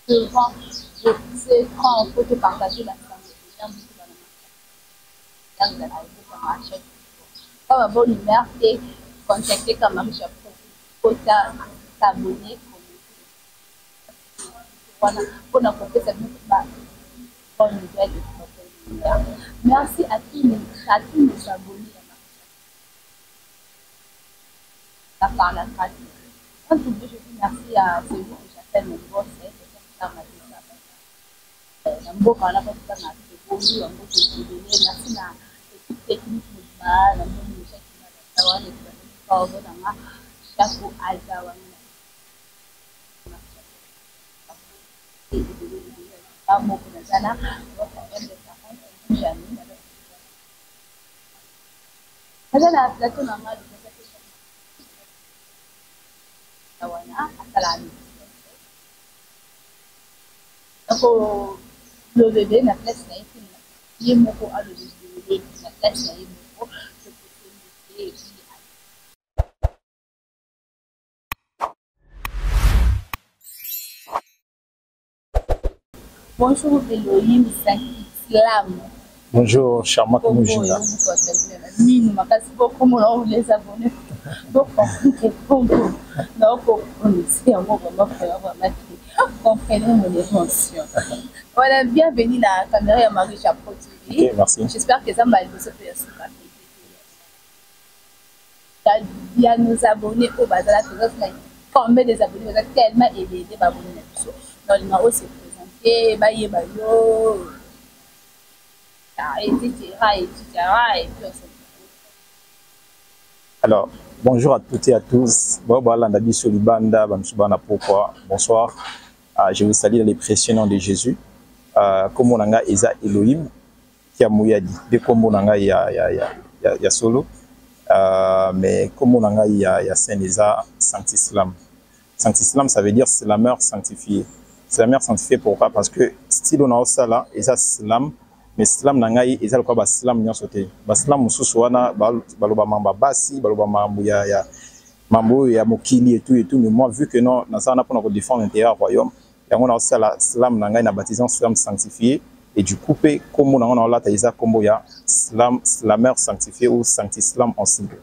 Souvent, je sais quand on peut te partager la santé. Comme un bon numéro et contacter comme un chapeau pour t'abonner. Pour nous faire bonne nouvelle. Merci à tous nos abonnés. Par la grâce. En tout cas, je dis merci à celui que j'appelle mon boss. Merci à l'équipe technique. Le bébé n'a pas de bonjour Elohim Islam. Bonjour Charmant Moujina. Beaucoup les abonnés. Donc, comprenez mon émotion. Voilà, bienvenue dans la caméra de Marie Chapeau TV. Okay, merci. J'espère que ça m'a aidé. Il y a nos abonnés au Bazala. Combien des abonnés vous êtes tellement aidés des abonnés. Dans le numéro, c'est présenté. Alors, bonjour à toutes et à tous. Bonsoir. Je vous salue dans les précieux noms de Jésus. Comme on a Eza Elohim, qui a Mouyadi. De comme on a ya solo. Mais comme on a ya Saint Eza Saint Islam. Saint Islam, ça veut dire slameur sanctifié. Slameur sanctifié pourquoi? Parce que style on a ça là, Eza Slam. Mais slam nangai eza lokwa ba slam nyosote ba slam mususu wana baloba mamba basi baloba mambo ya mambo ya mokili et tout mais moi vu que non na ça na pour défendre l'intérieur royaume yango na sala slam nangai na baptisant slam sanctifié et du coup pe comme on a là taïsa kombo ya slam slameur sanctifié ou saint islam en cible.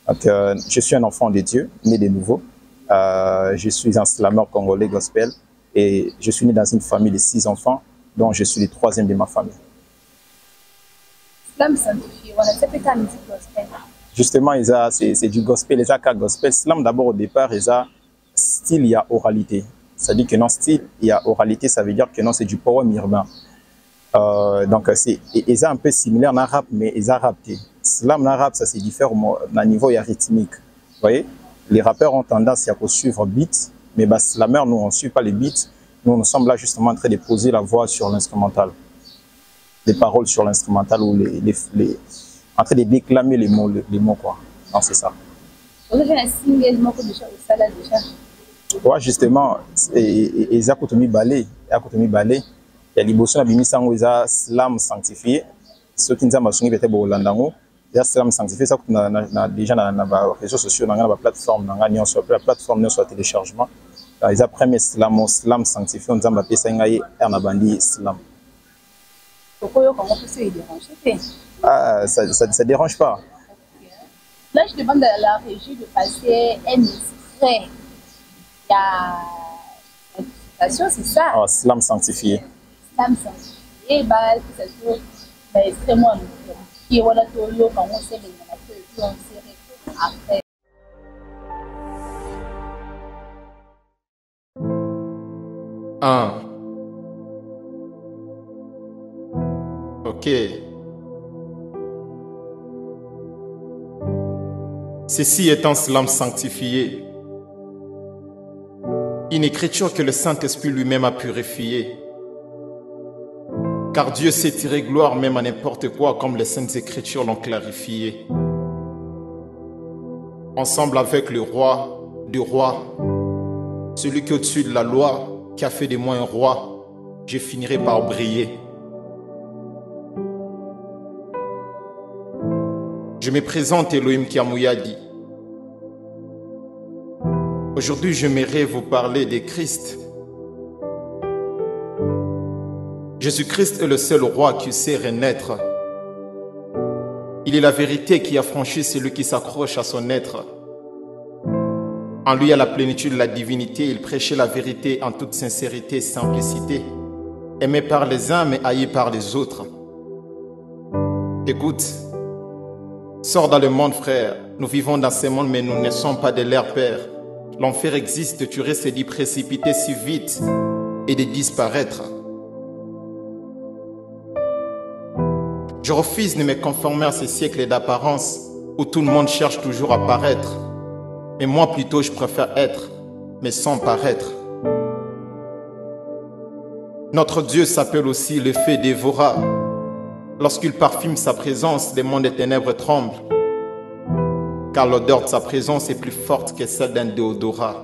Donc je suis un enfant de Dieu né de nouveau. Je suis un slameur congolais gospel et je suis né dans une famille de 6 enfants dont je suis le 3e de ma famille. Slam sanctifié, voilà, c'est peut-être la musique gospel. Justement, c'est du gospel, les cas gospel. Slam d'abord au départ, style, il y a oralité. Ça dit que non, style, il y a oralité, ça veut dire que non, c'est du poème urbain. Donc, c'est un peu similaire en arabe, mais ils arabes. Slam en arabe, ça c'est différent à niveau rythmique. Vous voyez, les rappeurs ont tendance à suivre beat, mais bah, slammer, nous, on ne suit pas les beats. Nous sommes là justement en train de poser la voix sur l'instrumental. Les paroles sur l'instrumental ou en train de déclamer les mots quoi. Non, c'est ça. Vous avez un single mot déjà au salade déjà. Ouais, justement, et ça coûte balai, il y a liboso na bimi sango isa slam sanctifié. Ceux qui nous ont sonné peut-être au Landango, il y a slam sanctifié ça na déjà na réseaux sociaux na plateforme na ngani sur la plateforme sur téléchargement. Ils a premier slam sanctifié on nous a appelé ça ngai na bandi slam. Ah, ça dérange pas. Là, je demande à la régie de passer un extrait. Il y a une citation, c'est ça? Ah, slam sanctifié. Slam sanctifié, bah, c'est ça. Extrêmement. Qui est voilà, quand on sait les on sait après. Ok. Ceci est un slam sanctifié. Une écriture que le Saint-Esprit lui-même a purifiée. Car Dieu sait tirer gloire même à n'importe quoi comme les Saintes Écritures l'ont clarifié. Ensemble avec le roi du roi, celui qui est au-dessus de la loi, qui a fait de moi un roi, je finirai par briller. Je me présente Elohim Kiamouyadi. Aujourd'hui, j'aimerais vous parler de Christ. Jésus-Christ est le seul roi qui sait renaître. Il est la vérité qui a franchi celui qui s'accroche à son être. En lui, à la plénitude de la divinité, il prêchait la vérité en toute sincérité et simplicité, aimé par les uns mais haï par les autres. Écoute, sors dans le monde, frère. Nous vivons dans ce monde, mais nous ne sommes pas de l'air, père. L'enfer existe, tu risques d'y précipiter si vite et de disparaître. Je refuse de me conformer à ce siècle d'apparence où tout le monde cherche toujours à paraître. Mais moi plutôt je préfère être, mais sans paraître. Notre Dieu s'appelle aussi le feu dévorant. Lorsqu'il parfume sa présence, les mondes des ténèbres tremblent. Car l'odeur de sa présence est plus forte que celle d'un déodorat.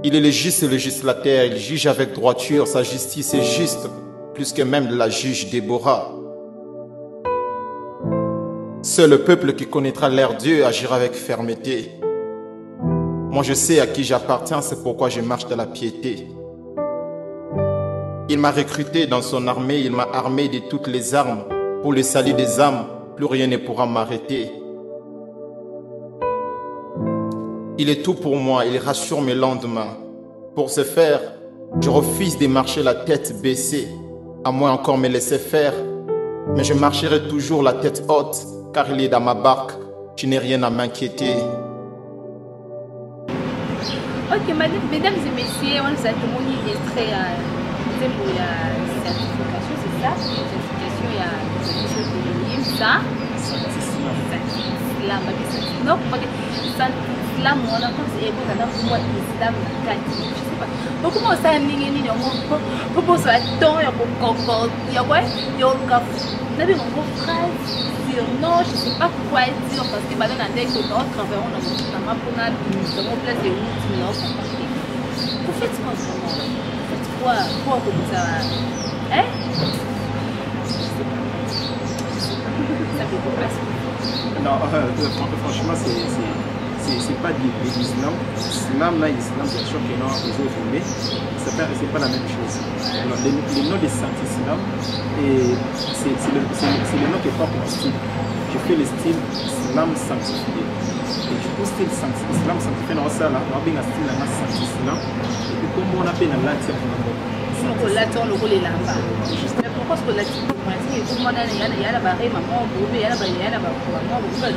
Il est le juste législateur, il juge avec droiture, sa justice est juste, plus que même la juge Déborah. Seul le peuple qui connaîtra leur Dieu agira avec fermeté. Moi je sais à qui j'appartiens, c'est pourquoi je marche dans la piété. Il m'a recruté dans son armée, il m'a armé de toutes les armes. Pour le salut des âmes, plus rien ne pourra m'arrêter. Il est tout pour moi, il rassure mes lendemains. Pour ce faire, je refuse de marcher la tête baissée, à moins encore me laisser faire. Mais je marcherai toujours la tête haute, car il est dans ma barque, je n'ai rien à m'inquiéter. Ok, mesdames et messieurs, on nous a demandé d'extrait pour la certification, c'est ça? Certification, il y a une chose de ça. Islam, non, Islam, on a pensé que ça pour moi Islam, je sais pas. Beaucoup de ça, ni beaucoup de ça, tant il y a beaucoup, il y a quoi? Il y a une phrase sur non, je sais pas quoi dire parce que maintenant on a des autres travailleurs, on a pour nous place de route, mais on vous faites quoi ça? Vous faites quoi? Quoi comme ça? Hein? Ça fait beaucoup place. Non, franchement, c'est pas de l'islam. L'islam, là, l'islam, bien sûr que non, les autres, mais c'est pas la même chose. Alors, le nom de Saint-Islam, c'est le nom qui porte mon style. Je fais le style Islam sanctifié. Et du coup, style Islam sanctifié, dans ça, là, on a bien un style Saint-Islam. Et puis, comme on appelle dans l'attire, on le rôle est là-bas. Mais pourquoi est-ce que la petite pratique est tout le monde a la barre, maman, bébé, il y a la barre, maman, bébé,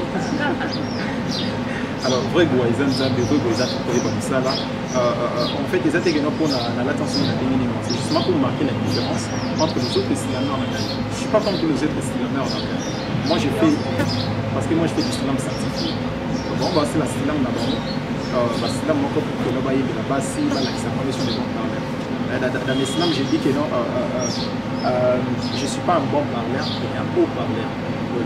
alors, vrai que les Zambes, vrai que les Zambes, comme ça là, en fait, les attaques pour l'attention de la féminine, c'est justement pour marquer la différence entre les autres islameurs en Italie. Je ne suis pas comme tous les autres islameurs en Italie. Moi, je fais, parce que moi, je fais l'islam sanctifié. Bon, bah, c'est l'islam là-bas. L'islam, moi, pour que là-bas, il y ait de la base, il y a la sur les bons parleurs. Dans l'islam, j'ai dit que non, je ne suis pas un bon parleur, mais un haut parleur.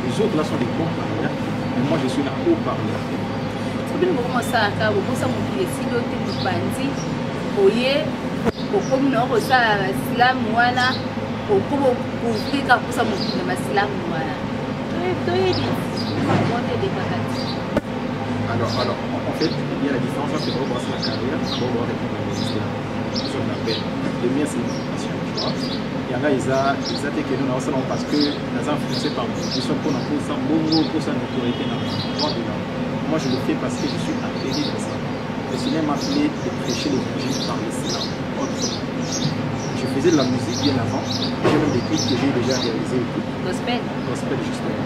Les autres là sont des bons parleurs, mais moi, je suis un haut parleur. Comment ça a beaucoup de silos de bandits, voyez, comme nous ça Islam voilà, pour ouvrir car pour ça mon fils de Islam voilà. Alors, en fait, il y a la différence entre voir la carrière et voir l'islam. C'est ce qu'on appelle. Le mien, c'est l'éducation, tu vois. Il y en a, ils ont été que nous, parce que nous avons influencé par nous. Ils sont pour ça, pour ça, autorité dans le droit de l'homme. Moi, je le fais parce que je suis appelé de ça. Le Seigneur m'a appelé de prêcher l'évangile par l'islam. Je faisais de la musique bien avant. J'ai même des clips que j'ai déjà réalisés. Gospel. Gospel, justement.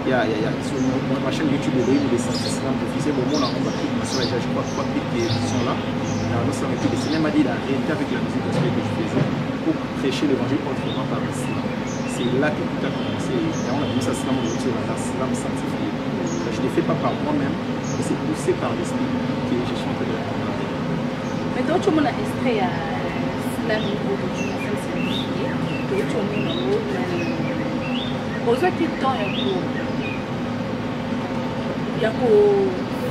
Il y a sur ma chaîne YouTube, il y a des Saint-Islam de fils. Bon, moi, on va clip, ma soeur, je crois, 3 clips qui sont là. Le Seigneur m'a dit la réalité avec la musique gospel que je faisais pour prêcher l'évangile autrement par l'islam. C'est là que tout a commencé. Et on a vu ça, l'islam sanctifié. Je ne le fais pas par moi-même, mais c'est poussé par l'esprit que je suis en train de raconter. Mais donc, tu m'as extrait à l'islam niveau de l'islam sanctifié, et tu m'as posé tout le temps, il y a pour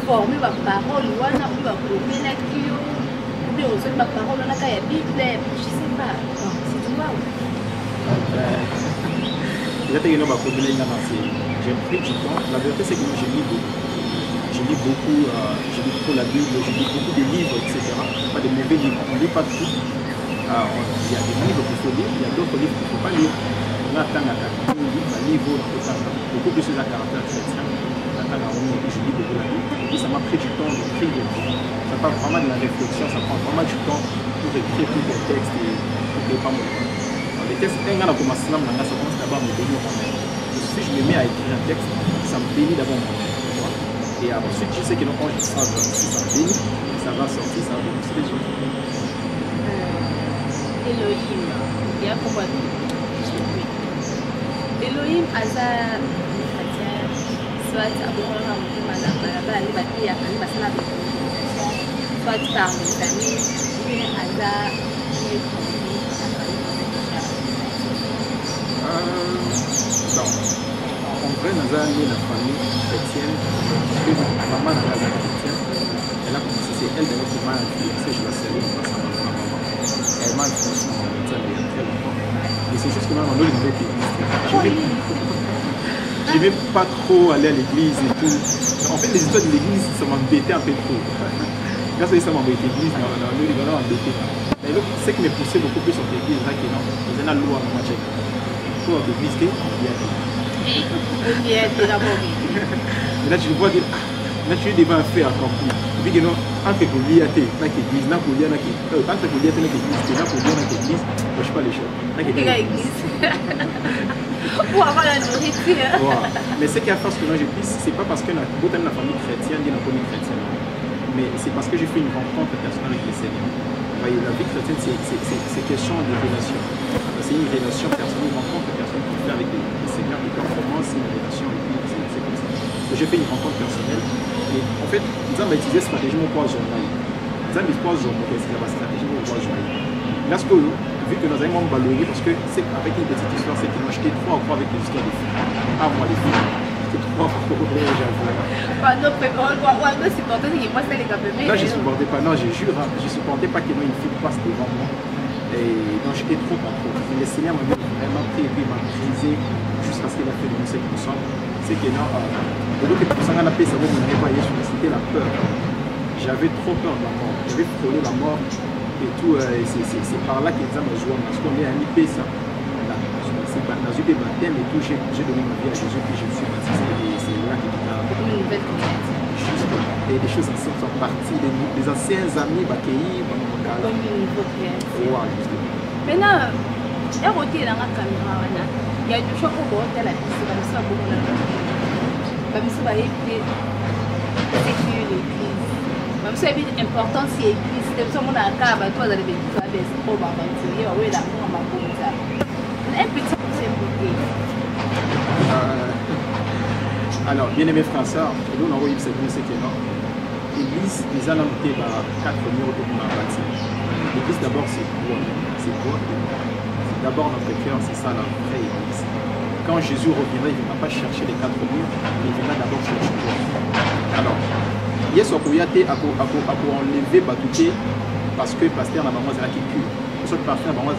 former ma parole, ou pour mener ou bien aux autres ma parole, on a qu'à y Bible, je ne sais pas. C'est tout moi. J'ai pris du temps. La vérité, c'est que moi, je lis beaucoup. je lis beaucoup, je lis trop la Bible, je lis beaucoup de livres, etc. Pas de mauvais livres, on ne lit pas tout. Il y a des livres qu'il faut lire, il y a d'autres livres qu'il ne faut pas lire. On attend à livre, beaucoup plus de caractère chrétien. Je lis beaucoup la Bible. Et puis ça m'a pris du temps d'écrire. Ça prend vraiment de la réflexion, ça prend vraiment du temps pour écrire tous les textes et pour ne pas me prendre. Les textes, quand on a commencé là, ça commence d'abord à me bénir moi-même. Si je me mets à écrire un texte, ça me bénit d'abord moi-même. Et ensuite, je sais que quand je sens si ça me bénit, ça va sortir, ça va bénir les autres. Elohim, il y a pour moi. Elohim, Aza, soit à Bourgogne, soit par les amis, ou Aza, en vrai, nous avons mis la famille chrétienne, maman est chrétienne, elle a commencé, c'est elle d'ailleurs qui m'a influencé, je la salue, parce que ma maman, elle m'a influencé dans mon métier il y a très longtemps. Et c'est juste que maman, nous, je n'aimais pas trop aller à l'église et tout. En fait, les histoires de l'église, ça m'embêtait un peu trop. Grâce à ça, ça m'embêtait l'église, nous, les gars, m'embêtait. Mais l'autre, c'est qui me poussait beaucoup plus sur l'église, là, qui est non, ils ont la loi à moi, pour l'église, il y a et là tu vois que là tu es devant un fait accompli. Puis que non, en fait pour lire l'église, là pour lire l'église, en fait pour lire l'église, là pour lire l'église, je sais pas les choses. L'église. Pour avoir la nourriture. Mais ce qui a fait ce que moi je dis, c'est pas parce que la famille chrétienne, il y a la famille chrétienne, mais c'est parce que j'ai fait une rencontre personnelle avec le Seigneur. La vie chrétienne, c'est question de relation. C'est une relation personnelle, une rencontre personnelle qu'on fait avec le Seigneur, et performance, c'est une relation, et puis c'est comme ça. J'ai fait une rencontre personnelle, et en fait, nous avons utilisé stratégie pour journal. Nous avons utilisé la stratégie pour journal. Là, vu que nous avons ballonné, parce que c'est avec une petite histoire, c'est que moi j'étais trop encore avec les histoires des filles. Ah, moi, les filles. Là, je supportais pas, non, je jure, je supportais pas qu'il y ait une fille passe devant moi. Et donc j'étais trop contre. Mais le Seigneur m'a vraiment pris et puis il m'a brisé jusqu'à ce qu'il a fait de nous ce que nous sommes. C'est que non, de l'autre côté, ça n'a pas ça vous n'avez pas c'était la peur. J'avais trop peur de la mort. J'avais frôlé la mort et tout. C'est par là qu'ils ont joué. Parce qu'on est un IP, ça. Dans une des baptêmes et tout, j'ai donné ma vie à Jésus, puis je me suis baptisé et c'est là qu'il m'a et des choses anciennes sont parties, des anciens amis Bakei, comme une nouveau justement. Maintenant, il y a une caméra, il y a une chose pour voir la piste, comme ça, c'est l'église. Même si c'est important, c'est l'église, c'est comme ça, on a un cas, toi, vous allez faire des problèmes, oui, l'amour, ma ça. Un petit alors, bien aimé frères et sœurs, nous avons eu cette musique qui est là. L'église, nous allons noter 4 murs de mon bâti. L'église d'abord, c'est quoi? C'est quoi? C'est d'abord notre cœur, c'est ça la vraie église. Quand Jésus reviendra, il ne viendra pas chercher les 4 murs, il viendra d'abord chercher quoi? Alors, il y a ce qu'il y a pour enlever Batouté parce que le pasteur n'a pas qui cure. Ce pasteur n'a pas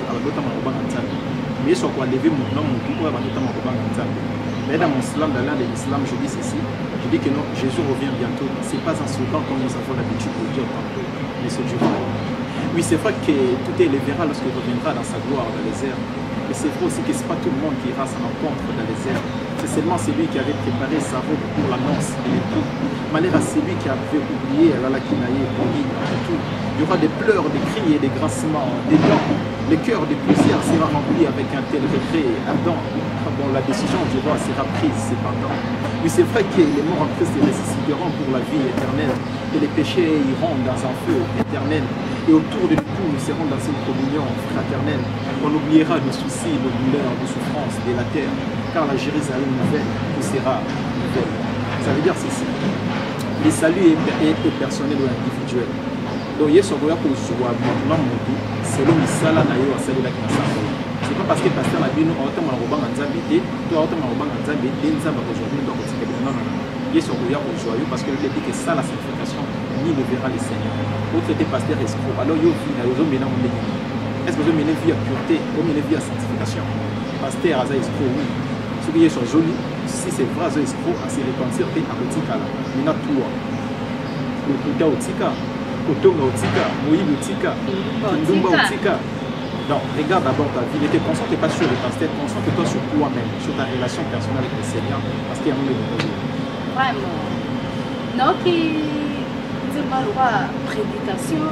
mais ce qu'on lever mon nom, mon tout, mais dans mon slam, dans l'islam, je dis ceci, je dis que non, Jésus revient bientôt. Ce n'est pas un slogan comme nous avons l'habitude de dire tantôt, mais c'est Dieu. Oui, c'est vrai que tout est verra lorsqu'il reviendra dans sa gloire dans les airs, mais c'est vrai aussi que ce n'est pas tout le monde qui ira à sa rencontre dans les airs. C'est seulement celui qui avait préparé sa robe pour l'annonce et tout. Malheur à celui qui avait oublié la Kinaïe pour lui, tout. Il y aura des pleurs, des cris et des grincements, des dents. Le cœur des poussières sera rempli avec un tel regret ardent. Bon, la décision du roi sera prise cependant. Oui, c'est vrai que les morts en Christ ressusciteront pour la vie éternelle, et les péchés iront dans un feu éternel. Et autour de nous, nous serons dans une communion fraternelle. On oubliera nos soucis, nos douleurs, nos souffrances de la terre, car la Jérusalem nouvelle nous sera nouvelle. Ça veut dire ceci. Le salut est personnel ou individuel. Donc, il y a ce qu'on a pour jouer maintenant, selon le salaire naïo à celle-là qui m'a sorti. C'est pas parce que pasteur m'a dit nous autant mon robang en Zambie, toi autant mon robang en Zambie, les Zambie aujourd'hui donc c'est que non. Il y a ce qu'on a pour jouer parce que il dit que ça la sanctification ni le verra le Seigneur. Autre était pasteur escroc. Alors il y a au maintenant on est-ce que vous menez vie à pureté ou menez vie à sanctification? Pasteur à escroc oui. Ce qui est sur joli, si c'est vrai à escroc, à se repentir et à petit cala. Maintenant toi. Lokuta Otika, Kotonga Otika, Moïbe Otika, Kindumba Otika. Donc, regarde d'abord ta vie. Ne te concentre pas sur le pasteur, concentre-toi sur toi-même, sur ta relation personnelle avec le Seigneur, parce qu'il y a un moment de vraiment. Donc, dis-moi la prédication,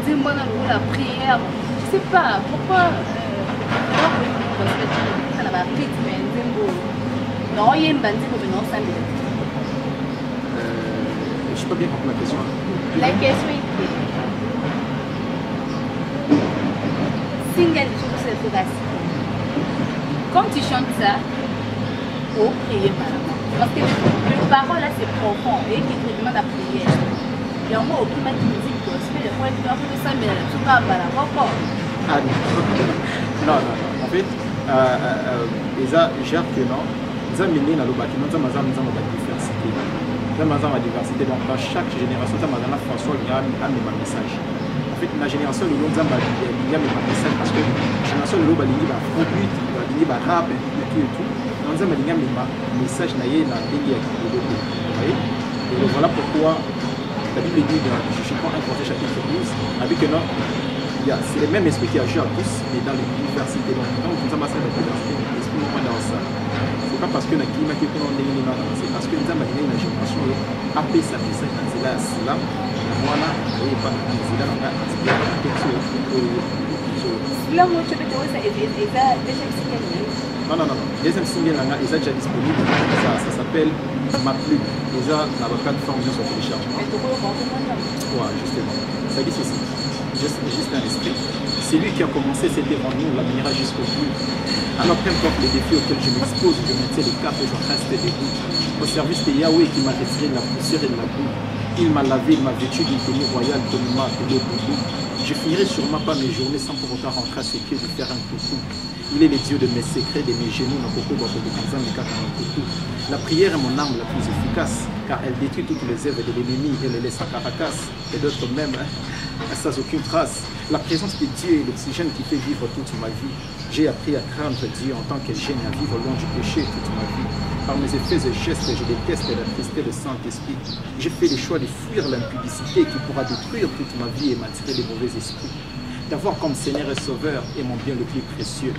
dis-moi la prière. Je ne sais pas pourquoi. Non, il y a une bande de non sans. Je n'ai pas bien compris la question. La question est que single sur cette phrase. Quand tu chantes ça, faut prier par là. Parce que le parole là c'est profond et qui te demande à prier. Il y a un mot qui m'a dit musique gospel, il faut être un peu de ça, mais tout ça va là. Pourquoi? Ah non. En fait, j'ai que non. Ils ont mené dans le bâtiment, ils ont la diversité. Ils ont la diversité. Donc, dans chaque génération, ils ont François qui a un message. En fait, la génération de l'eau, ils ont un message parce que la génération de l'eau, ils ont un produit, ils ont un rap, et tout. Ils ont un message dans la ligne de l'eau. Vous voyez? Et voilà pourquoi la Bible dit dans Chichikon 1 chapitre 12, avec que non. C'est le même esprit qui agit à tous, mais dans l'université. Donc, quand nous avons la diversité, l'esprit n'est pas dans ça. Ce n'est pas parce que nous avons climat qui est c'est parce que nous avons une génération après ça, c'est là, là, moi là, je n'ai pas de c'est là, là, moi, tu peux te dire, c'est deuxième single. Non. Deuxième single, il est déjà disponible. Ça s'appelle Ma Plume. Déjà, dans la plateforme de son téléchargement. Ouais, justement. Ça dit ceci. Juste un esprit. C'est lui qui a commencé cette événement, on l'amènera jusqu'au bout. Alors, peu importe les défis auxquels je m'expose, je maintiens les caps et je reste debout. Au service de Yahweh qui m'a retiré de la poussière et de la boue. Il m'a lavé, il m'a vêtu d'une tenue royale comme il m'a appelé Boubou. Je finirai sûrement pas mes journées sans pour autant rentrer à ses pieds de faire un coucou. Il est le Dieu de mes secrets, de mes genoux, la prière est mon arme la plus efficace, car elle détruit toutes les œuvres de l'ennemi et les laisse à caracas, et d'autres même, sans aucune trace. La présence de Dieu est l'oxygène qui fait vivre toute ma vie. J'ai appris à craindre Dieu en tant que gêne, à vivre loin du péché toute ma vie. Par mes effets et gestes, je déteste la tristesse de Saint-Esprit. J'ai fait le choix de fuir l'impudicité qui pourra détruire toute ma vie et m'attirer les mauvais esprits. D'avoir comme Seigneur et Sauveur est mon bien le plus précieux.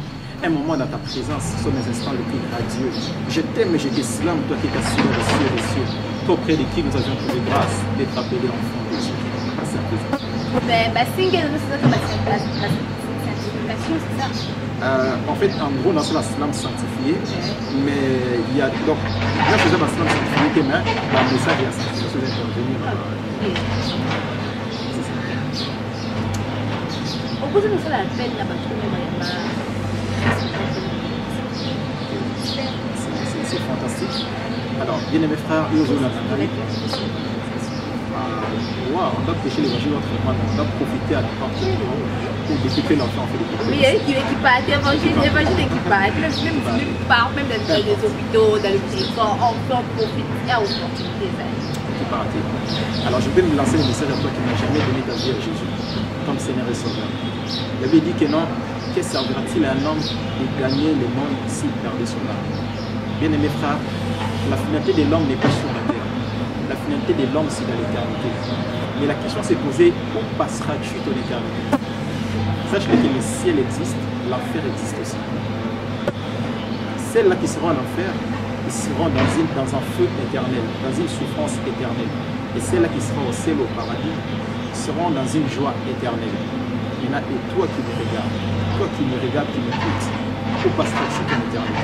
Un moment dans ta présence sont mes instants les plus radieux. Je t'aime et je t'exclame, toi qui es assis dans les cieux et les cieux. Toi auprès de qui nous avions trouvé grâce d'être appelés enfants de Dieu. Merci à tous. Single, c'est ça, certification, c'est ça? En fait, en gros, dans la slam sanctifiée, mais il y a donc, là, je faisais la slam sanctifiée, mais dans le message, il y a certification d'intervenir. Au bout de nous, ça la peine, là-bas, c'est fantastique. Alors, bien aimés frères, on doit prêcher l'évangile autrement, on doit profiter à n'importe quel moment pour développer l'enfant en fait. Mais il y a qui partent, l'évangile qui part, même dans les hôpitaux, dans les écoles, on peut profiter à l'opportunité. Alors, je vais me lancer le message à toi qui n'a jamais donné ta vie à Jésus comme Seigneur et Sauveur. Il avait dit que non, que servira-t-il à un homme de gagner le monde s'il perdait son âme? Bien aimés frères, la finalité de l'homme n'est pas sur la terre. La finalité de l'homme, c'est dans l'éternité. Mais la question s'est posée, où passeras-tu ton éternité? Sache que le ciel existe, l'enfer existe aussi. Celles-là qui seront en enfer, ils seront dans un feu éternel, dans une souffrance éternelle. Et celles-là qui seront au ciel, au paradis, seront dans une joie éternelle. Et toi qui me regardes, qui m'écoute, où passeras-tu ton éternité?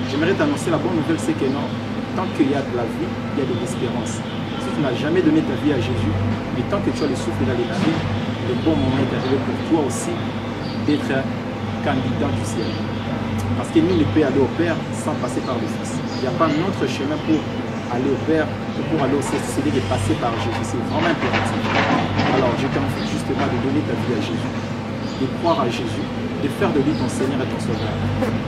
J'aimerais t'annoncer la bonne nouvelle, c'est que non, tant qu'il y a de la vie, il y a de l'espérance. Si tu n'as jamais donné ta vie à Jésus, mais tant que tu as le souffle dans les pieds, le bon moment est arrivé pour toi aussi d'être candidat du ciel. Parce que nous ne pouvons aller au Père sans passer par le Fils. Il n'y a pas notre chemin pour aller au Père ou pour aller au ciel, c'est de passer par Jésus. C'est vraiment impératif. Alors je t'invite justement de donner ta vie à Jésus, de croire à Jésus, de faire de lui ton Seigneur et ton Sauveur,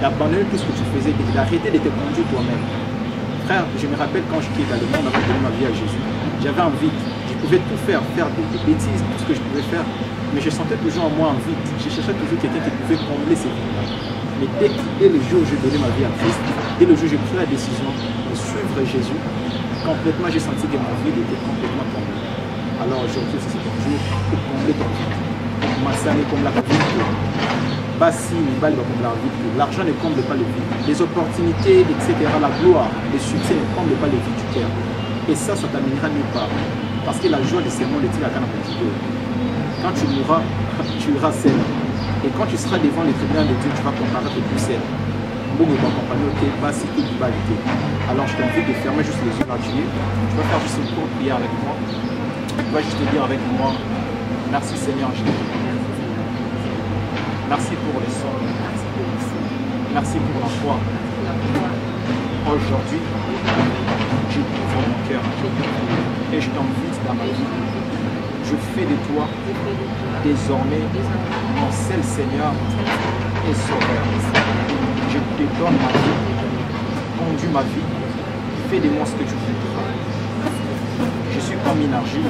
d'abandonner tout ce que tu faisais, d'arrêter de te conduire toi-même. Frère, je me rappelle quand j'étais dans le monde avant de donner ma vie à Jésus, j'avais envie, je pouvais tout faire des bêtises, tout ce que je pouvais faire, mais je sentais toujours en moi envie. Je cherchais toujours quelqu'un qui pouvait combler ces vides-là. Mais dès le jour où j'ai donné ma vie à Christ, dès le jour où j'ai pris la décision de suivre Jésus, complètement, j'ai senti que mon vide était complètement tombé. Alors aujourd'hui, c'est ton jour pour combler ton vide. Massane comme la vie. Basi, Nibali, comme la vie. L'argent ne comble pas le vide. Les opportunités, etc., la gloire, les succès ne comblent pas le vide du cœur. Et ça t'amènera nulle part. Parce que la joie de ce monde est-il à quand quand tu mourras, tu iras seul. Et quand tu seras devant les tribunaux de Dieu, tu vas comparaître plus seul. Alors je t'invite de fermer juste les yeux là-dessus. Tu vas faire juste une courte prière avec moi. Tu vas juste te dire avec moi, merci Seigneur Jésus. Merci pour le sang. Merci pour la foi. Aujourd'hui, je t'ouvre mon cœur et je t'invite dans ma vie. Je fais de toi désormais mon seul Seigneur et Sauveur. Je te donne ma vie, conduis ma vie, fais de moi ce que tu voudras. Je suis comme une argile,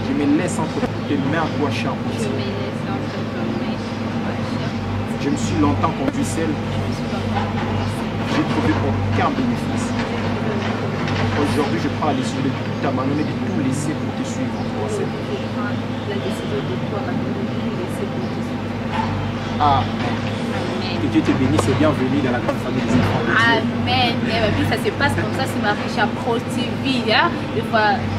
je me laisse entre tes mains à toi charpenter. Je me suis longtemps conduit seul, j'ai trouvé aucun bénéfice. Aujourd'hui, je prends la décision de t'abandonner, de tout laisser pour te suivre. Amen. Que Dieu te bénisse et bienvenue dans la grande famille des enfants de Dieu. Amen. Ça se passe comme ça sur ma riche à Pro TV.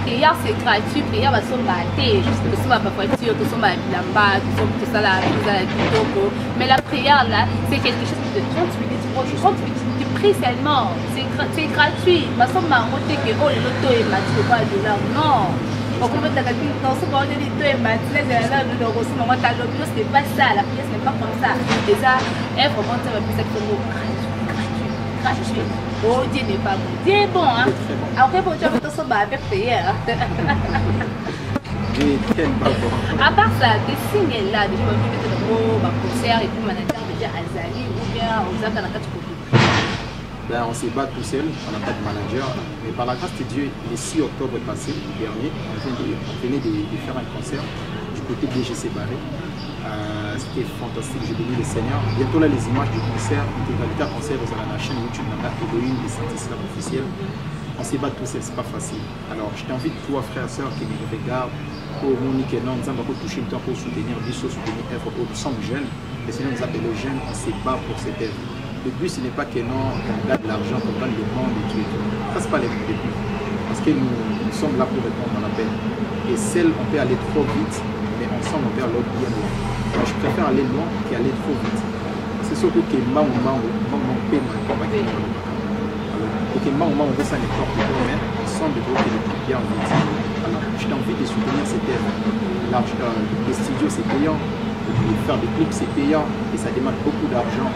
Prière, c'est gratuit. Prière, va se battre. Tout ça, ma voiture, tout ça, ma bilamba, tout ça, la kitoko. Mais la prière, là, c'est quelque chose de 30 minutes. 30 minutes. Tu pries seulement. C'est gratuit. Ma somme m'a montré que oh, le loto est matin, pas de là. Non. Donc, on va dire que dans ce moment, c'est pas ça, la pièce n'est pas comme ça. Et ça, est vraiment gratuit. Oh, Dieu n'est pas bon. Dieu est bon, hein. Après, pour tu vas te sauver avec prière. À part ça, des signes là, déjà, on va mettre un concert et puis manager déjà Azali ou bien on a un ben, on se bat tout seul, on n'a pas de manager, mais par la grâce de Dieu, le 6 octobre passé, dernier, on venait de faire un concert du côté de DGC Barré. C'était fantastique, j'ai béni le Seigneur. Bientôt là, les images du concert, l'intégralité du concert vous allez la chaîne YouTube, on a Elohim, les Saints Islam officiels. On se bat tout seul, c'est pas facile. Alors, je t'invite, toi, frère, sœur, qui me regarde, pour Monique et non, nous allons toucher le temps pour soutenir, soutenir l'œuvre. Nous sommes jeunes, et sinon nous appelons jeunes, on se bat pour cette œuvre. Le but, ce n'est pas que non, on gagne de l'argent, qu'on gagne le monde et tout. Ça, ce n'est pas le but. Parce que nous sommes là pour répondre à l'appel. Et seul, on peut aller trop vite, mais ensemble, on peut aller bien loin. Alors, je préfère aller loin qu'aller trop vite. C'est surtout que on peut m'accompagner. Et que on veut ça n'est pas plus mais ensemble, il faut que le plus bien vite. Alors, je t'invite de soutenir cette œuvre. Les studios, c'est payant. Faire des clips, c'est payant. Et ça demande beaucoup d'argent.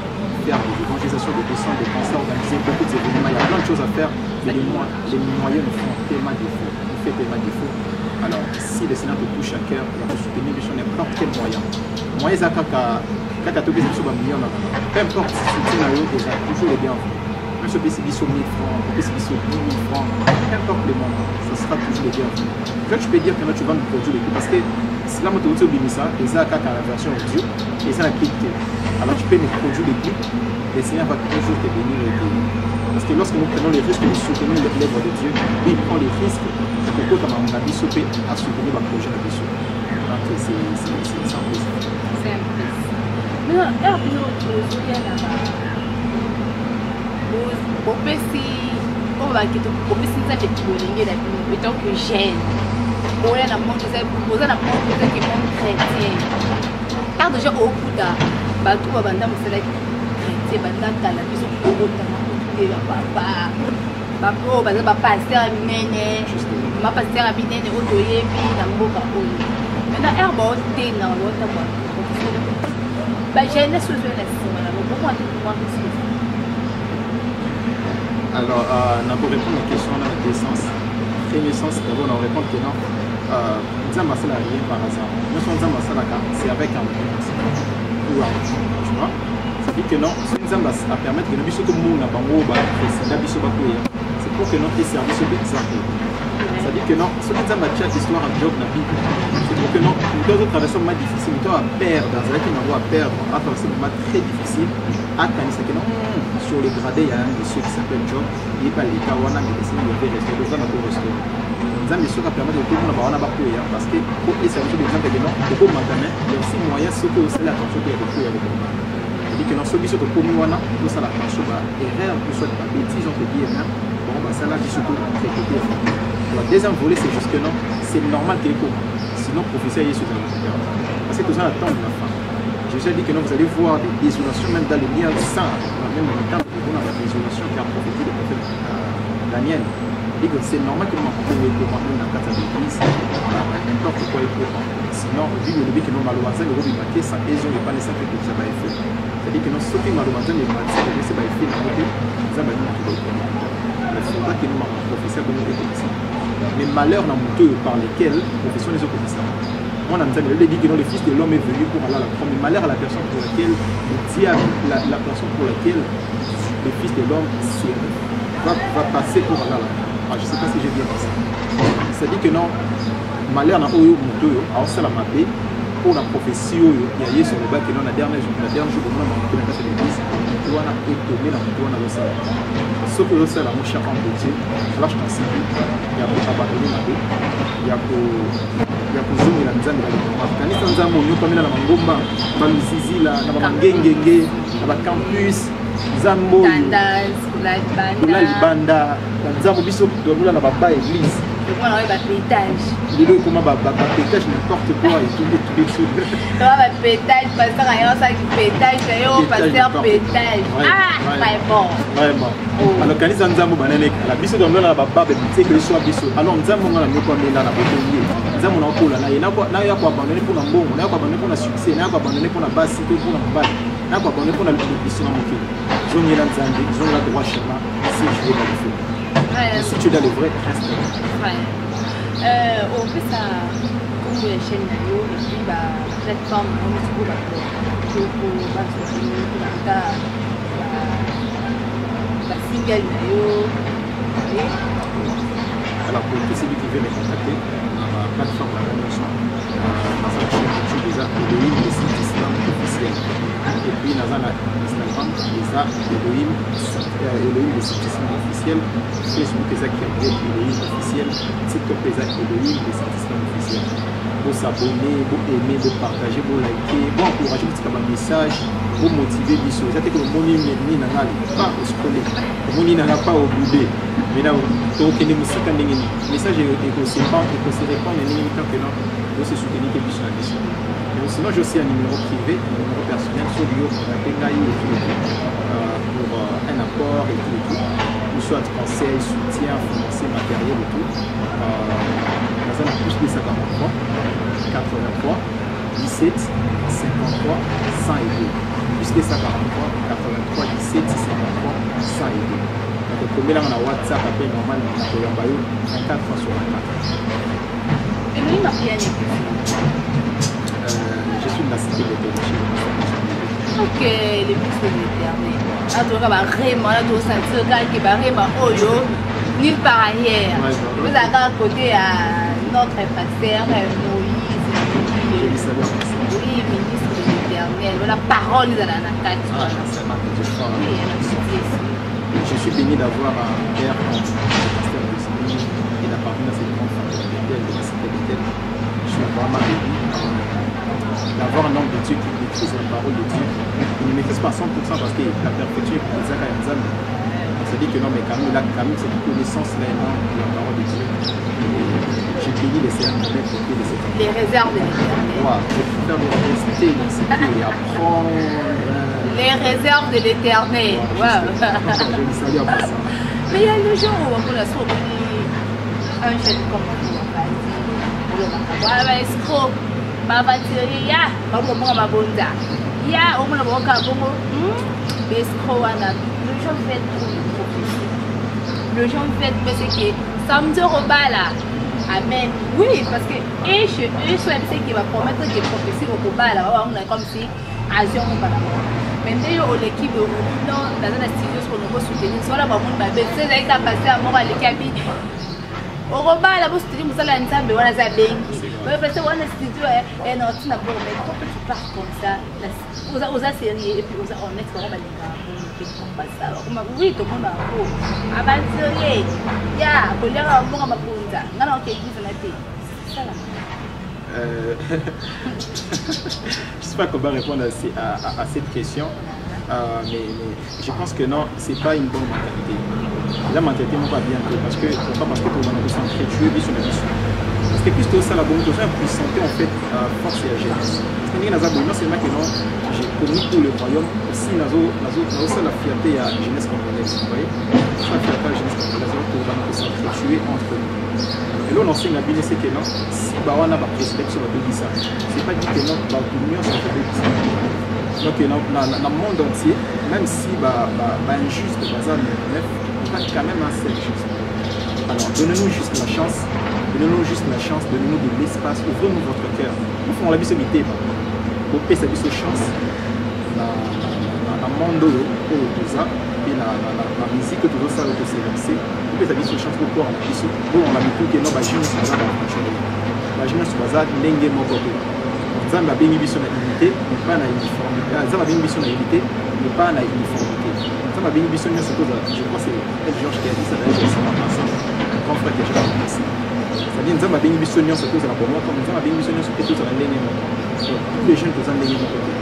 Faire des évangélisations, des descentes, des concerts, organiser beaucoup d'événements. Il y a plein de choses à faire, mais les moyens nous font tellement défaut. Nous fait tellement défaut. Alors, si le Seigneur te touche à cœur, il va te soutenir sur n'importe quel moyen. Moi, ils ont quand tu as mis sur un million, peu importe si tu soutiens à eux, déjà, toujours les bienvenus. Même si tu as 1000 francs, tu as 10 000 francs, peu importe le montant, ça sera toujours les bienvenus. Quand tu peux dire que tu vas nous produire les parce que si là, tu as oublié ça, et ça, quand tu as la version audio, et ça, la clip. Alors tu peux nous produire des clips, le Seigneur va toujours te bénir et te bénir. Parce que lorsque nous prenons les risques de soutenir l'œuvre de Dieu, lui il prend les risques pour que comme on a dit, à soutenir le projet de Dieu. Donc c'est un plaisir. C'est un plaisir. Mais non, nous, on va quitter pour que ça fait tout le monde tant que jeune. On a un monde qui est chrétien. Car déjà au bout d'un bateau, on va chrétien, on la vision pour papa. Papa, papa, pasteur Minene, ma pasteur Minene, au doyer, puis dans le boca. Maintenant, herbe, t'es dans l'autre boîte. J'ai une solution là-dessus. Alors, pour répondre aux questions dans la naissance, d'abord, on répond que non. Nzamba n'a rien par hasard. Nous sommes Nzamba, c'est avec un but. Tu vois? Ça dit que non, si Nzamba a permettre que nous puissions comme nous, c'est pour que notre service soit d'exemple. C'est-à-dire que non, ce qui est ma histoire en job dans la Bible, c'est pour que non, nous avons traversé un moment difficile, nous avons à perdre, dans un qui nous à perdre, à traverser un moment très difficile, à canaliser que non, sur les gradés, il y a un monsieur qui s'appelle Job, il n'est pas l'État, on a décidé de lever rester, nous avons un restaurant. Nous avons monsieur qui permet de tout le monde avoir un abakoya, parce que pour essayer de dire que non, pour que maintenant, il y a aussi moyen de sauter aussi l'attention qu'il y a de tout avec nous. C'est-à-dire que dans ce biseau de Komiwana, nous avons l'attention, erreur, que ce soit de bêtise, on peut dire, bon, ça là, qui surtout répété. Le deuxième volet, c'est juste que non, c'est normal qu'il y ait sinon, professeur est sur un cœur. Parce que tout ça attend de la fin. Jésus a dit que non, vous allez voir des désolations, même dans les liens saints, même dans le temps, on a la désolation qui a prophétisé le prophète Daniel. Il dit que c'est normal que nous rencontrions les commandements même dans la carte de l'église, n'importe quoi est courant. Sinon, vu le début que nous malheureusement, le rôle du sans raison n'est pas nécessaire que ça va être fait. C'est-à-dire que nous, ceux qui malheureusement les bâtissent, c'est pas fait dans le côté, ça va être tout le temps. Il faudra que nous rencontrions professeurs comme nous les ça. Les malheurs dans mon deux par lesquels profession les autres ça. Moi, on a dit que le Fils de l'homme est venu pour aller à la croix. Mais malheur à la personne pour laquelle le diable, la personne pour laquelle le Fils de l'homme va passer pour aller à la croix. Ah, je ne sais pas si j'ai bien dit ça. C'est-à-dire que non, malheur dans mon deux, alors c'est la mabé pour la prophétie il y a sur le bas que non, la dernière jour, où on a monté la place de l'église, on a étonné la moto, on a le salaire. Ce que je sais, la mouche à prendre de Dieu, là je t'en sais, il y a pour abandonner ma vie, il y a pour zoomer la nzambe la lingomba. Kanisa nzambe on yoka mela na mangomba, baluzizi la na bangengenge, na ba campus, nzambo la libanda, nzambo biso domola na baba église. On a un pétage. Il est comment pétage n'importe quoi et tout les choses. On a un pétage, pasteur rien ça qui pétage, pasteur pétage. Ah, vraiment. Vraiment. Alors quand ils nzambo banane la biso domola na baba c'est que soit biso. Alors nzambo na nyoko mela na botongi. Nzambo na kola na yena kwa na ya kwa abandonner pour na mbongo, na ya kwa abandonner pour na succès, na ya kwa abandonner pour na basi pour na mbali. Na kwa abandonner pour na biso na mokili. Zongi la nzambe, zongi la droit chemin, si je veux pas le faire. Si tu es dans le vrai, reste là. On fait ça comme les chaînes vidéo et puis la plateforme on se trouve la single vidéo. Alors pour tous ceux qui veulent me contacter, la plateforme la connexion, dans la chaîne YouTube déjà Elohim le site Islam officiel. Et puis dans la Instagram déjà Elohim le site Islam officiel. Facebook déjà qui est Elohim officiel. TikTok déjà Elohim le site Islam officiel. Pour s'abonner, pour aimer, pour partager, pour liker, pour encourager, pour faire un message, pour motiver les choses. C'est-à-dire que le monde n'est pas au scroller, le monde n'est pas au boudé. Mais là, donc il y a des messages et se répondre, il y a des temps que non, il faut se soutenir quelque chose la mission. Mais sinon, j'ai aussi un numéro privé, un numéro personnel sur lui, pour un apport et tout. Ou soit conseil, soutien, financier, matériel et tout. Dans un plus de 53, 83, 17, 53, 102. Plus de 53, 83, 17, 53, 102. Donc, combien on a WhatsApp, appel normal, on a 24 fois sur 24. Et lui, il m'a rien écrit. Je suis de la cité de Téléchine. Ok, les bus de l'éternel. Là, tu vas vraiment, là, tu vas sentir qu'il y a vraiment, oh yo, nulle part ailleurs. Vous avez à côté à notre pasteur Moïse. Oui, ministre de l'éternel. La parole de la Nakati. Je suis béni d'avoir un père comme le pasteur de et d'appartenir à cette grande famille de la cité de Bethel. Je suis vraiment béni d'avoir un homme de Dieu qui maîtrise la parole de Dieu. Il ne maîtrise pas à 100% parce que la perfection est pour les Zaka et Nzambe. C'est-à-dire que non, mais quand même, cette connaissance-là est de la parole de Dieu. J'ai béni les services de côté de cette les réserves de l'éternel. Je peux faire de l'université et apprendre. Les réserves de l'éternel. Wow. Je me salue après ça. Mais il y a le jour où on a sauvé un jeune comme on va escroc. Ma voiture, ya, ma bonda. Ya, on m'a dit que escroc, le gens fait trop. Le gens fait parce que ça me dit au bas là. Amen. Oui, parce que et chez eux, soit c'est qui va promettre des prophéties au bas là. On est comme si avion au bas là. Maintenant, on l'équipe de dans la studio sur le nouveau soutenir. Soit là, on va c'est là qui a passé à mort à l'équipe. okobala bositudio mosala ya nzambe wana aza bengi parce wana studio non tina bon mais quand tu pars comme ça oza sérieux et puis oza honnête bango balinga basala okoma oui tomona yango abanzoye ya koliaka bambonga mapunza nga na okeglise na te sala Je ne sais pas comment répondre à cette question, mais je pense que non, ce n'est pas une bonne mentalité. La mentalité n'est pas bien parce que pour le tu es sur la mission. Parce que plus tout ça, la bonne chose, pour santé en fait, force et la jeunesse. Non seulement que non, j'ai connu pour le royaume, aussi la fierté à la jeunesse congolaise. Vous voyez, la fierté à la jeunesse congolaise pour s'entretuer entre nous. Et là, on enseigne la Bible, c'est que non, si on a un respect sur la Bible, ce n'est pas dit que non, l'union sur la Bible. Donc, dans le monde entier, même si injuste, on va quand même un seul juste. Alors, donnez-nous juste la chance, donnez-nous de l'espace, ouvrez-nous votre cœur. Nous faisons la vie sur l'idée, pour payer sa vie sur chance, dans le monde où tout ça, et la musique que tout ça, que c'est lancé. Ça dit chance pour pouvoir on a mis tout que non ba jeune ça va fonctionner ba jeune ça va ndenge moko te nzambe abengi biso na unité mais pas na uniformité nzambe abengi biso na unité mais pas na uniformité nzambe abengi biso nyonso toza je crois c'est El Georges qui a dit ça d'ailleurs c'est pas ça grand frère que j'ai pensé c'est-à-dire nzambe abengi biso nyonso toza na bomo comme nzambe abengi biso nyonso pe toza na ndenge moko tous les jeunes toza ndenge moko te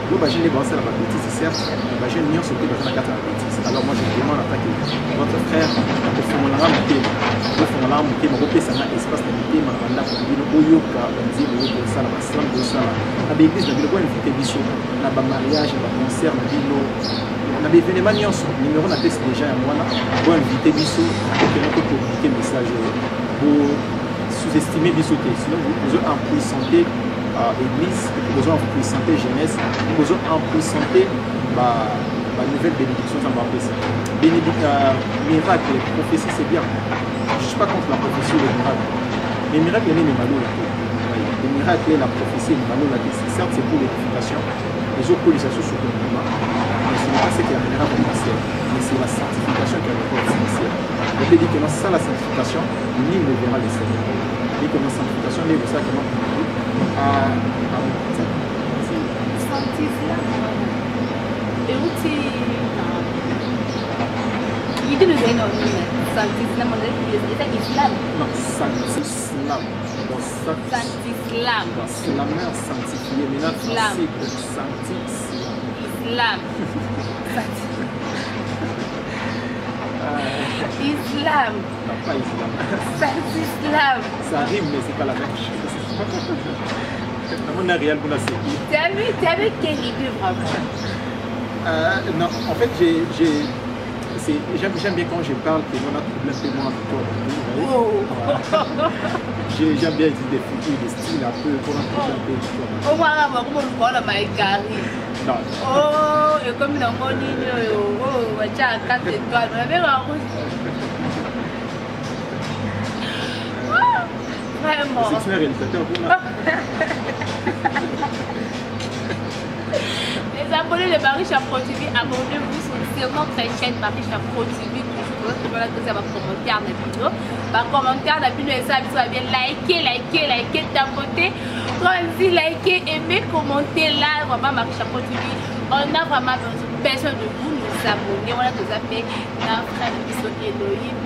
Nous, les jeunes, c'est la bêtise, certes, les jeunes, nous, sont dans la bêtise. Alors, moi, je demande à votre frère, au fond, on a monté, on a ça un espace de monté, on a Oyoka, on dit, ça, la slam, ça, la l'église, on a invité Bissot, on a un mariage, on a un concert, on a des événements, numéro, on a testé déjà, on a invité Bissot, pour communiquer le message, pour sous-estimer Bissot, sinon, vous avez un peu santé. Église, besoin de santé jeunesse, besoin de santé la nouvelle bénédiction, ça m'a appelé ça. Miracle, prophétie, c'est bien. Je ne suis pas contre la prophétie ou le miracle. Les miracles, il y a des malheurs. Les miracles, la prophétie, les malheurs, certes, c'est pour l'édification. Les autres policiers sont sur le mouvement. Mais ce n'est pas ce qui amènera au ministère. Mais c'est la sanctification qui amènera au ministère. On peut dire que sans la sanctification, nul ne verra le Seigneur. Et que la sanctification, il y a ça qui m'a itu juga ini Santislam itu Islam. Non, Santislam. Santislam. Slammer sanctifié. Maintenant, c'est Santislam. Islam. Islam. Non, pas Islam. Santislam. Ça rime, mais c'est pas la même chose. T'as vu quel livre vraiment? Non, en fait, j'aime bien quand je parle que on a un peu moins de toi. J'aime bien utiliser des figures, des styles un peu pour un peu. Au moins, comment on parle à Maïkari? Non. Oh, et comme dans mon ligne, oh, tu as 4 étoiles. On avait un rouge. Vraiment. C'est un réalisateur pour moi. Les abonnés de Marie Chapeau TV, abonnez-vous sur notre chaîne Marie Chapeau TV. Voilà que ça va commenter dans la vidéo. Va commenter dans la vidéo et ça va bien liker, tapoter. Quand on dit liker, aimer, commenter là, vraiment Marie Chapeau TV. On a vraiment besoin de vous, nous abonner. Voilà que ça fait un frère de Bissot Elohim.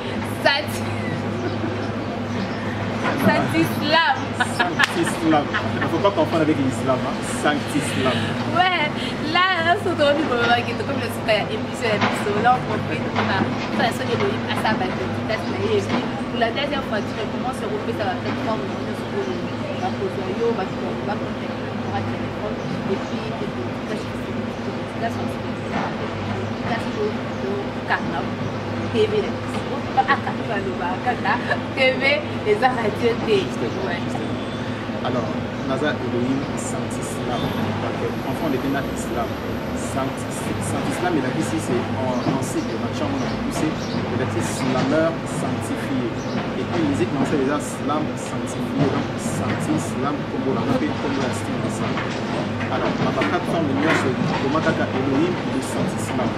Santislam. Santislam. Il ne faut pas confondre avec l'islam. Hein? Santislam. Ouais, là, c'est au niveau de comme le super émission d'épisode. Là, on profite de la façon d'évoluer à sa base. Pour la deuxième fois, tu recommences à refaire ta plateforme. On va poser un yo, on va contacter le téléphone. Et puis, là, c'est TV. TV, les arrêtés. Alors, Naza Elohim, Santislam. Enfant, on était dans l'islam. Santislam, il a dit ici, c'est en cycle, on a poussé. Il a dit slameur sanctifié. Et puis, il dit que déjà slam sanctifié. Donc, Santislam, comme on l'a fait, comme on l'a style de ça. Alors, on a 4 formes de nuance sur comment Elohim de Santislam.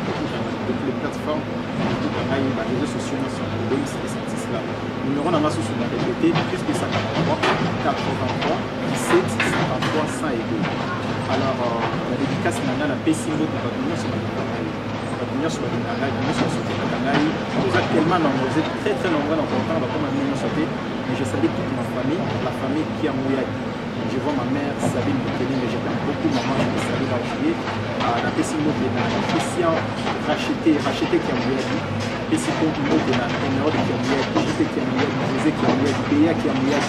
Toutes les plateformes, les réseaux sociaux sont Elohim, c'est Santislam. islam. Numéro n'a pas sous répété, plus que 53, 83, 17, 53, 102. Alors, la dédicace n'a la Pessimbo de Babylon sur la Kangaï. Babylon sur la Kangaï, sur la Kangaï. Vous êtes tellement nombreux, vous êtes très très nombreux dans le temps, comme un million sauté. Mais je salue toute ma famille, la famille qui a mouillé. Je vois ma mère, Sabine Bukele, mais j'aime beaucoup maman, je me salue là où je suis. La Pessimbo de la Christian racheté qui a mouillé. Pessimbo de la numéro de qui a mouillé, JP qui a mouillé, José qui a mouillé, Béa qui a mouillé,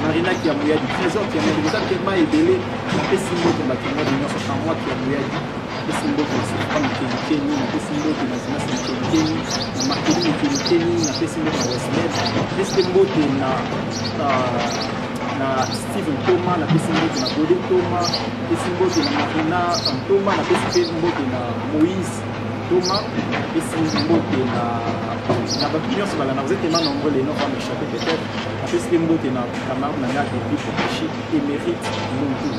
Marina qui a mouillé, Trésor qui a mouillé. Vous êtes tellement ébélé. La Pessimbo de la Kenya de 1963 qui a mouillé. Pessimbo de la Kenya, la Pessimbo de la Kenya, la Marqueline de Kenya, la Pessimbo de la Westmed, Pessimbo de la Steven Thomas, la Pessimbo de la Godin Thomas, Pessimbo de la Marina Thomas, la Pessimbo de la Moïse Thomas, Pessimbo de la Babylon sur la vous êtes tellement nombreux, les noms vont m'échapper peut-être. La Pessimbo de la camarade Nanga depuis pour péché émérite Mungu.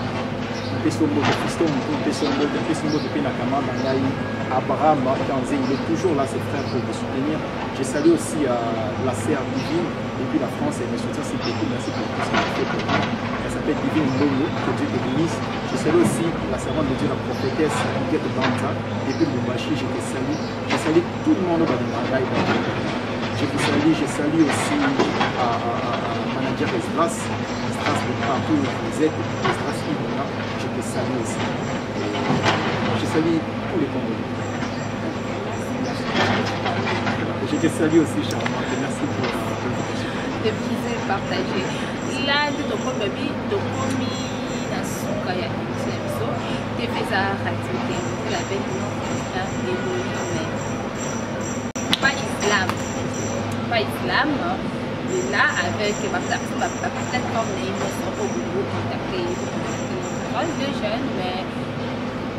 Pesombo de Christo, Pesombo de Pénakama, Abraham, Kanzé, il est toujours là, ses frères, pour me soutenir. Je salue aussi la sœur Divine, depuis la France, et me soutient, c'est beaucoup, merci pour tout ce qu'elle fait pour moi. Elle s'appelle Divine Mbongo, que Dieu te bénisse. Je salue aussi la servante de Dieu, la prophétesse, Huguette Banta, depuis le Mbashi, je te salue. Je salue tout le monde dans le Mangaï. Je salue aussi manager Estras de partout où vous êtes, Estras Ibona. Je salue aussi. Je salue tous les Congolais. Je te salue aussi, charmante. Merci pour l'invitation. De plaisir partagé. Là, de ton baby, de komi na suka ya kimso, te fais à rater, la belle non pas islam. Pas islam. Et là, avec ma plateforme, ils sont au bout, contacter. Le jeune, mais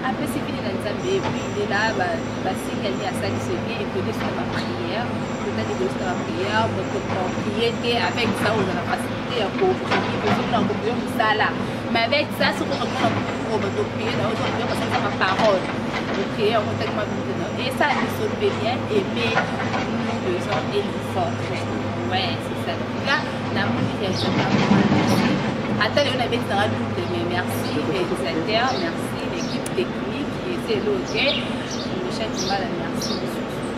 après c'est fini dans le et puis il est là, si quelqu'un a ça qui se vient et peut-être c'est ma prière, peut-être que c'est ma prière, pour prier avec ça, on a la facilité à prier, ça là. Mais avec ça, ce qu'on a pour prier, on a besoin ma parole, pour prier, on contacte ma vie. Et ça, nous sommes bien aimés, nous besoin et nous forts. Ouais, c'est ça. Donc là, l'amour qui est attends, on avait dit mais merci réalisateur, merci l'équipe technique qui était là, ok. Le chef du mal, merci.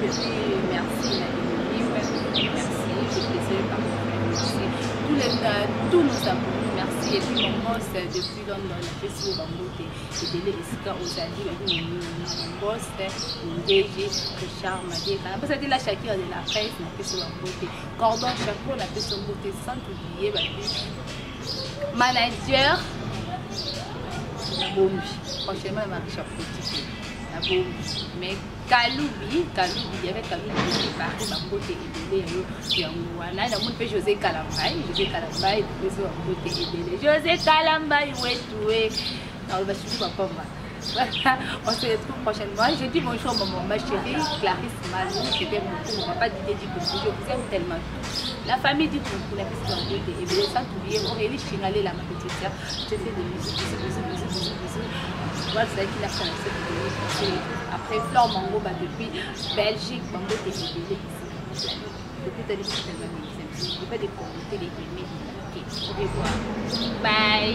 Merci, merci, j'ai plaisir par merci. Tous nos abonnés, merci. Et puis mon boss depuis London, la fait sur Bambote, et délai Esika Ozali, mon boss, mon DG, Richard Madieka. Après ça, dit la Shakira de la presse, la fait sur Bambote. Cordon Chapeau, la fait sur Bambote, sans oublier, manager, la bombe. Franchement, ma chapeau, la bombe. Mais Kaloubi, il y avait Kaloubi qui est parti, ma côté et délai. Voilà, la monde fait José Kalambaye, José Kalambaye, où est-ce que on va suivre ma pomme. On se retrouve prochainement. Je dis bonjour à maman, ma chérie Clarisse Malou, qui était mon papa dit que je vous aime tellement. La famille dit que vous n'avez pas de et bien sans oublier, Aurélie Chingalé, la ma petite soeur, je fais des bisous. Voilà, c'est qui l'a fait cette vidéo. Après Flore Mango, depuis Belgique, Mango t'es ici. Depuis t'as dit que c'est tellement bien. Je ne peux pas découvrir les médias. Ok, au revoir. Bye.